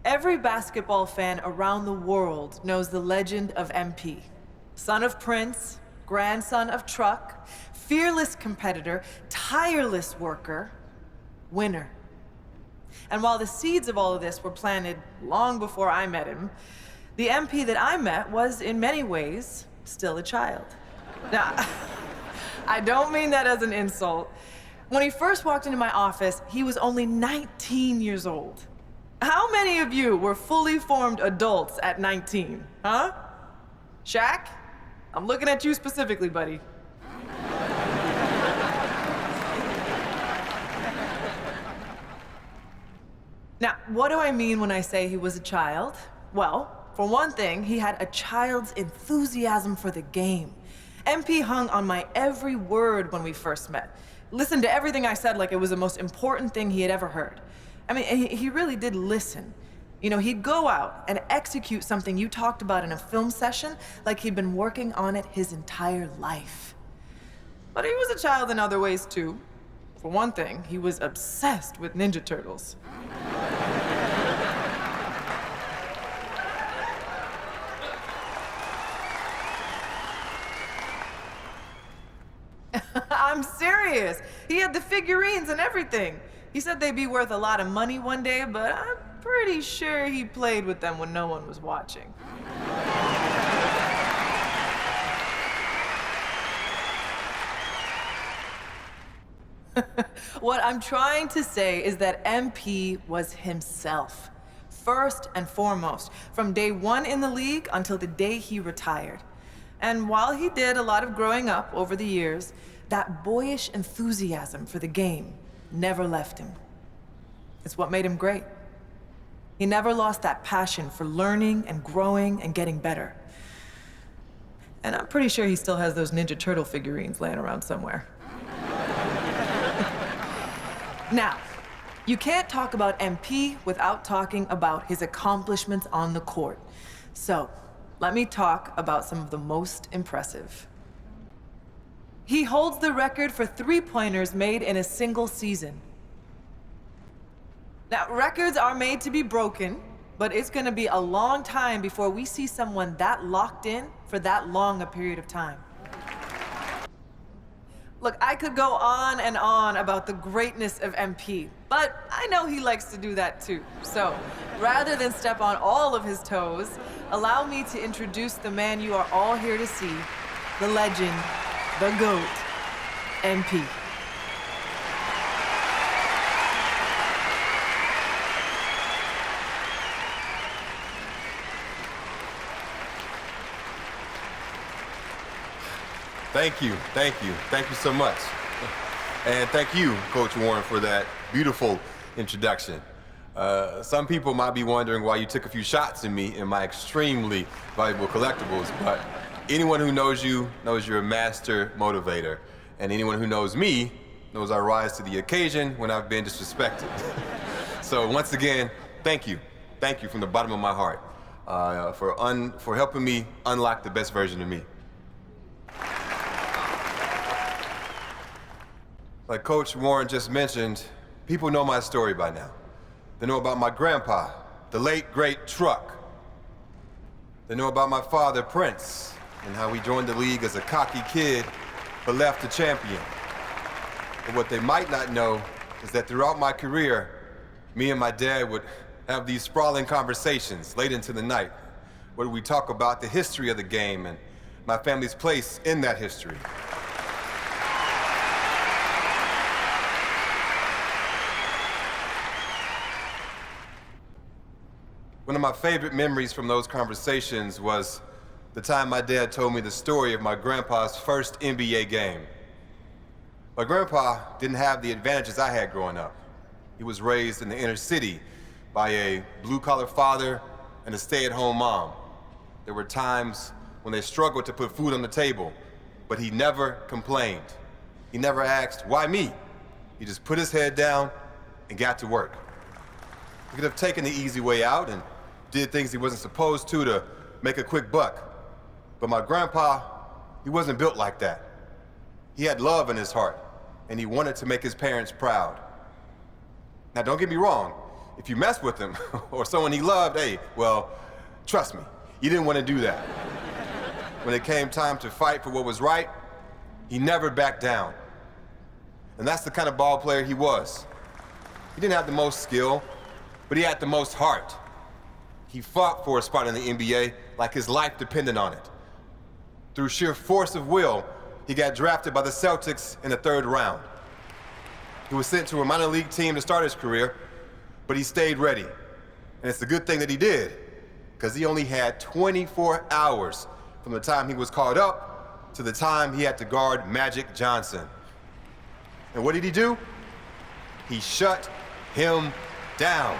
Every basketball fan around the world knows the legend of MP. Son of Prince, grandson of Truck, fearless competitor, tireless worker, winner. And while the seeds of all of this were planted long before I met him, the MP that I met was, in many ways, still a child. Now, I don't mean that as an insult. When he first walked into my office, he was only 19 years old. How many of you were fully formed adults at 19, huh? Shaq? I'm looking at you specifically, buddy. Now, what do I mean when I say he was a child? Well, for one thing, he had a child's enthusiasm for the game. MP hung on my every word when we first met. Listened to everything I said like it was the most important thing he had ever heard. I mean, he really did listen. You know, he'd go out and execute something you talked about in a film session like he'd been working on it his entire life. But he was a child in other ways, too. For one thing, he was obsessed with Ninja Turtles. I'm serious. He had the figurines and everything. He said they'd be worth a lot of money one day, but I'm pretty sure he played with them when no one was watching. What I'm trying to say is that MP was himself, first and foremost, from day one in the league until the day he retired. And while he did a lot of growing up over the years, that boyish enthusiasm for the game never left him. It's what made him great. He never lost that passion for learning and growing and getting better. And I'm pretty sure he still has those Ninja Turtle figurines laying around somewhere. Now, you can't talk about MP without talking about his accomplishments on the court. So, let me talk about some of the most impressive. He holds the record for three-pointers made in a single season. Now, records are made to be broken, but it's gonna be a long time before we see someone that locked in for that long a period of time. Look, I could go on and on about the greatness of MP, but I know he likes to do that too. So, rather than step on all of his toes, allow me to introduce the man you are all here to see, the legend, the GOAT, MP. Thank you so much. And thank you, Coach Warren, for that beautiful introduction. Some people might be wondering why you took a few shots at me in my extremely valuable collectibles, but anyone who knows you knows you're a master motivator. And anyone who knows me knows I rise to the occasion when I've been disrespected. So once again, thank you. Thank you from the bottom of my heart for helping me unlock the best version of me. Like Coach Warren just mentioned, people know my story by now. They know about my grandpa, the late, great Truck. They know about my father, Prince, and how he joined the league as a cocky kid, but left a champion. And what they might not know is that throughout my career, me and my dad would have these sprawling conversations late into the night, where we talk about the history of the game and my family's place in that history. One of my favorite memories from those conversations was the time my dad told me the story of my grandpa's first NBA game. My grandpa didn't have the advantages I had growing up. He was raised in the inner city by a blue-collar father and a stay-at-home mom. There were times when they struggled to put food on the table, but he never complained. He never asked, why me? He just put his head down and got to work. He could have taken the easy way out and did things he wasn't supposed to make a quick buck. But my grandpa, he wasn't built like that. He had love in his heart, and he wanted to make his parents proud. Now, don't get me wrong. if you mess with him or someone he loved, hey, well, trust me, you didn't want to do that. When it came time to fight for what was right, he never backed down. And that's the kind of ball player he was. He didn't have the most skill, but he had the most heart. He fought for a spot in the NBA like his life depended on it. Through sheer force of will, he got drafted by the Celtics in the 3rd round. He was sent to a minor league team to start his career, but he stayed ready. And it's a good thing that he did, because he only had 24 hours from the time he was called up to the time he had to guard Magic Johnson. And what did he do? He shut him down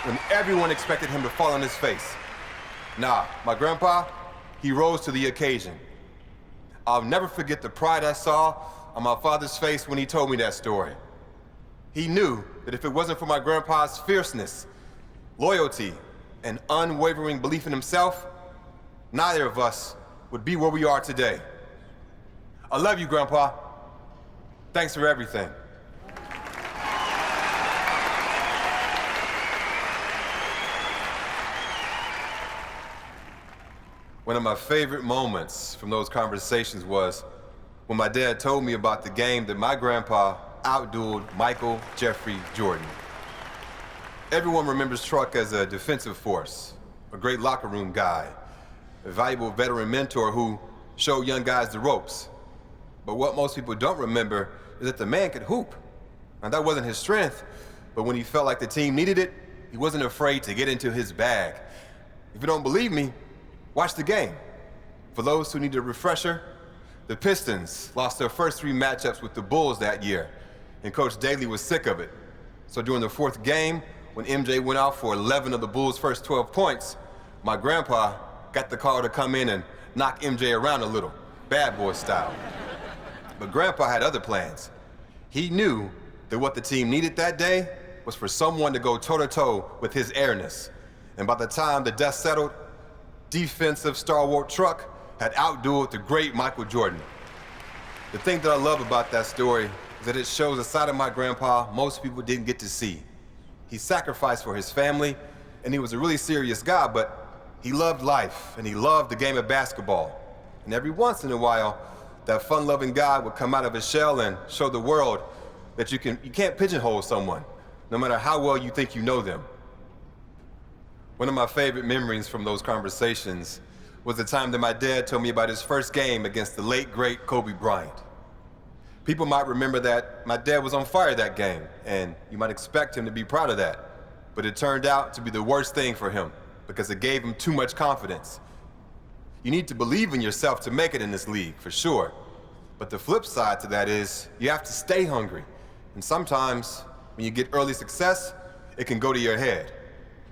when everyone expected him to fall on his face. Nah, my grandpa, he rose to the occasion. I'll never forget the pride I saw on my father's face when he told me that story. He knew that if it wasn't for my grandpa's fierceness, loyalty, and unwavering belief in himself, neither of us would be where we are today. I love you, Grandpa. Thanks for everything. One of my favorite moments from those conversations was when my dad told me about the game that my grandpa outdueled Michael Jeffrey Jordan. Everyone remembers Truck as a defensive force, a great locker room guy, a valuable veteran mentor who showed young guys the ropes. But what most people don't remember is that the man could hoop. And that wasn't his strength, but when he felt like the team needed it, he wasn't afraid to get into his bag. If you don't believe me, watch the game. For those who need a refresher, the Pistons lost their first 3 matchups with the Bulls that year, and Coach Daly was sick of it. So during the 4th game, when MJ went out for 11 of the Bulls' first 12 points, my grandpa got the call to come in and knock MJ around a little, bad boy style. But Grandpa had other plans. He knew that what the team needed that day was for someone to go toe-to-toe with his airness. And by the time the dust settled, defensive stalwart Truck had outdueled the great Michael Jordan. The thing that I love about that story is that it shows a side of my grandpa most people didn't get to see. He sacrificed for his family, and he was a really serious guy, but he loved life, and he loved the game of basketball. And every once in a while, that fun-loving guy would come out of his shell and show the world that you can't pigeonhole someone, no matter how well you think you know them. One of my favorite memories from those conversations was the time that my dad told me about his first game against the late, great Kobe Bryant. People might remember that my dad was on fire that game, and you might expect him to be proud of that. But it turned out to be the worst thing for him, because it gave him too much confidence. You need to believe in yourself to make it in this league, for sure. But the flip side to that is you have to stay hungry. And sometimes, when you get early success, it can go to your head.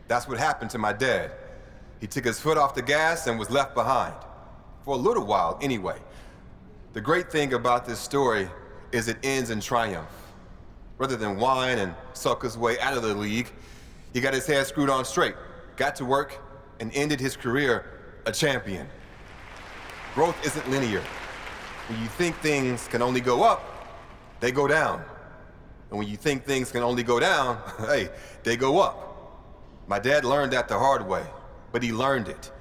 That's what happened to my dad. He took his foot off the gas and was left behind. For a little while, anyway. The great thing about this story is it ends in triumph. Rather than whine and sulk his way out of the league, he got his head screwed on straight, got to work, and ended his career a champion. Growth isn't linear. When you think things can only go up, they go down. And when you think things can only go down, hey, they go up. My dad learned that the hard way, but he learned it.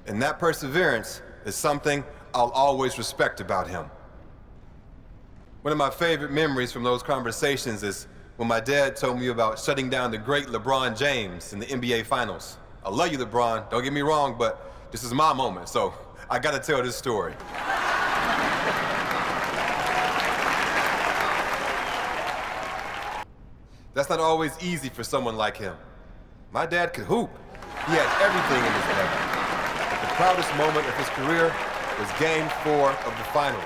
And that perseverance is something I'll always respect about him. One of my favorite memories from those conversations is when my dad told me about shutting down the great LeBron James in the NBA Finals. I love you, LeBron, don't get me wrong, but this is my moment, so I gotta tell this story. That's not always easy for someone like him. My dad could hoop. He had everything in his head. But the proudest moment of his career was Game 4 of the Finals,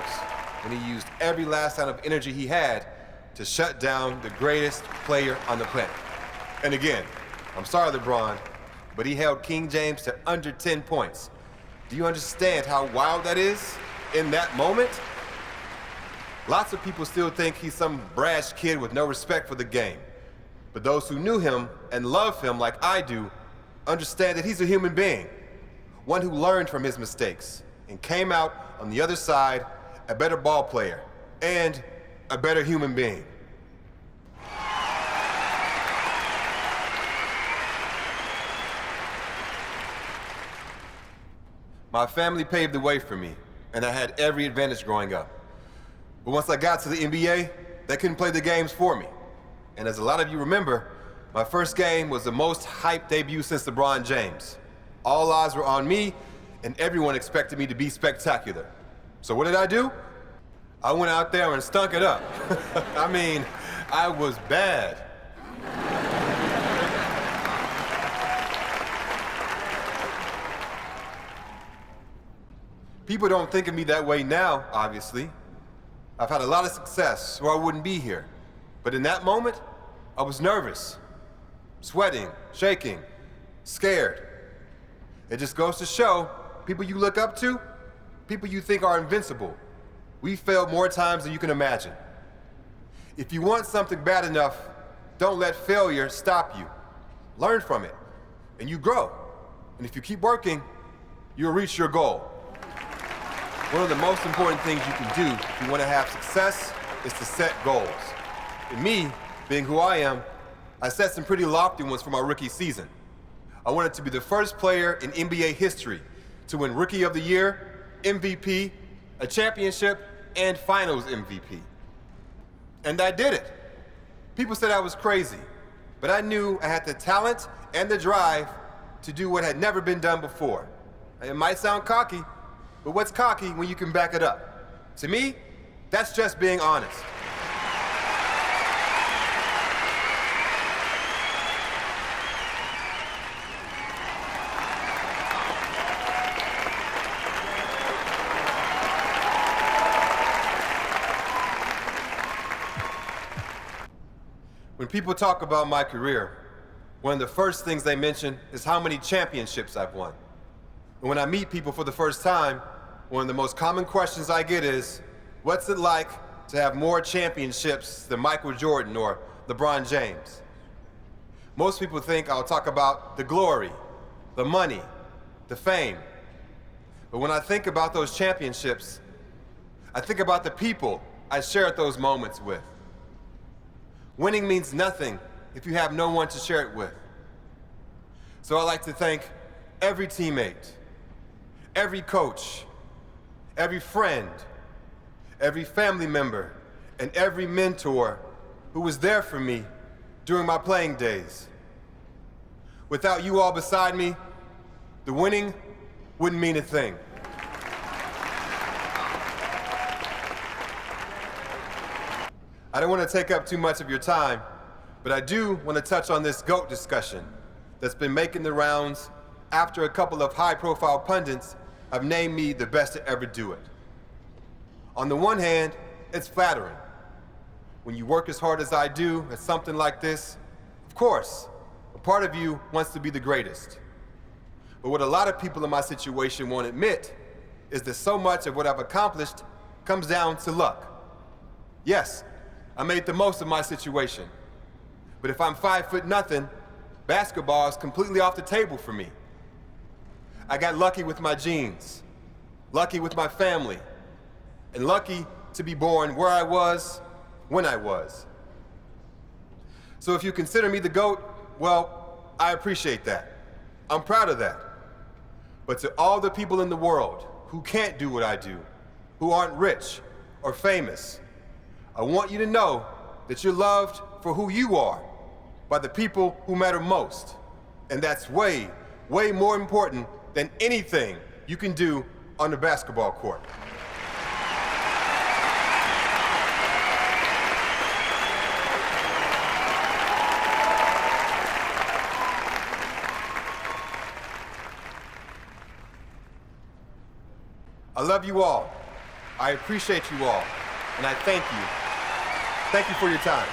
when he used every last ounce of energy he had to shut down the greatest player on the planet. And again, I'm sorry, LeBron, but he held King James to under 10 points. Do you understand how wild that is in that moment? Lots of people still think he's some brash kid with no respect for the game. But those who knew him and love him like I do understand that he's a human being, one who learned from his mistakes and came out on the other side a better ball player and a better human being. My family paved the way for me, and I had every advantage growing up. But once I got to the NBA, they couldn't play the games for me. And as a lot of you remember, my first game was the most hyped debut since LeBron James. All eyes were on me, and everyone expected me to be spectacular. So what did I do? I went out there and stunk it up. I mean, I was bad. People don't think of me that way now, obviously. I've had a lot of success, or I wouldn't be here. But in that moment, I was nervous, sweating, shaking, scared. It just goes to show, people you look up to, people you think are invincible, we failed more times than you can imagine. If you want something bad enough, don't let failure stop you. Learn from it, and you grow. And if you keep working, you'll reach your goal. One of the most important things you can do if you want to have success is to set goals. And me, being who I am, I set some pretty lofty ones for my rookie season. I wanted to be the first player in NBA history to win Rookie of the Year, MVP, a championship, and Finals MVP. And I did it. People said I was crazy, but I knew I had the talent and the drive to do what had never been done before. It might sound cocky, but what's cocky when you can back it up? To me, that's just being honest. When people talk about my career, one of the first things they mention is how many championships I've won. And when I meet people for the first time, one of the most common questions I get is, what's it like to have more championships than Michael Jordan or LeBron James? Most people think I'll talk about the glory, the money, the fame. But when I think about those championships, I think about the people I shared those moments with. Winning means nothing if you have no one to share it with. So I'd like to thank every teammate, every coach, every friend, every family member, and every mentor who was there for me during my playing days. Without you all beside me, the winning wouldn't mean a thing. I don't want to take up too much of your time, but I do want to touch on this GOAT discussion that's been making the rounds after a couple of high-profile pundits have named me the best to ever do it. On the one hand, it's flattering. When you work as hard as I do at something like this, of course, a part of you wants to be the greatest. But what a lot of people in my situation won't admit is that so much of what I've accomplished comes down to luck. Yes, I made the most of my situation. But if I'm 5'0", basketball is completely off the table for me. I got lucky with my genes, lucky with my family, and lucky to be born where I was, when I was. So if you consider me the GOAT, well, I appreciate that. I'm proud of that. But to all the people in the world who can't do what I do, who aren't rich or famous, I want you to know that you're loved for who you are by the people who matter most. And that's way, way more important than anything you can do on the basketball court. I love you all. I appreciate you all. And I thank you. Thank you for your time.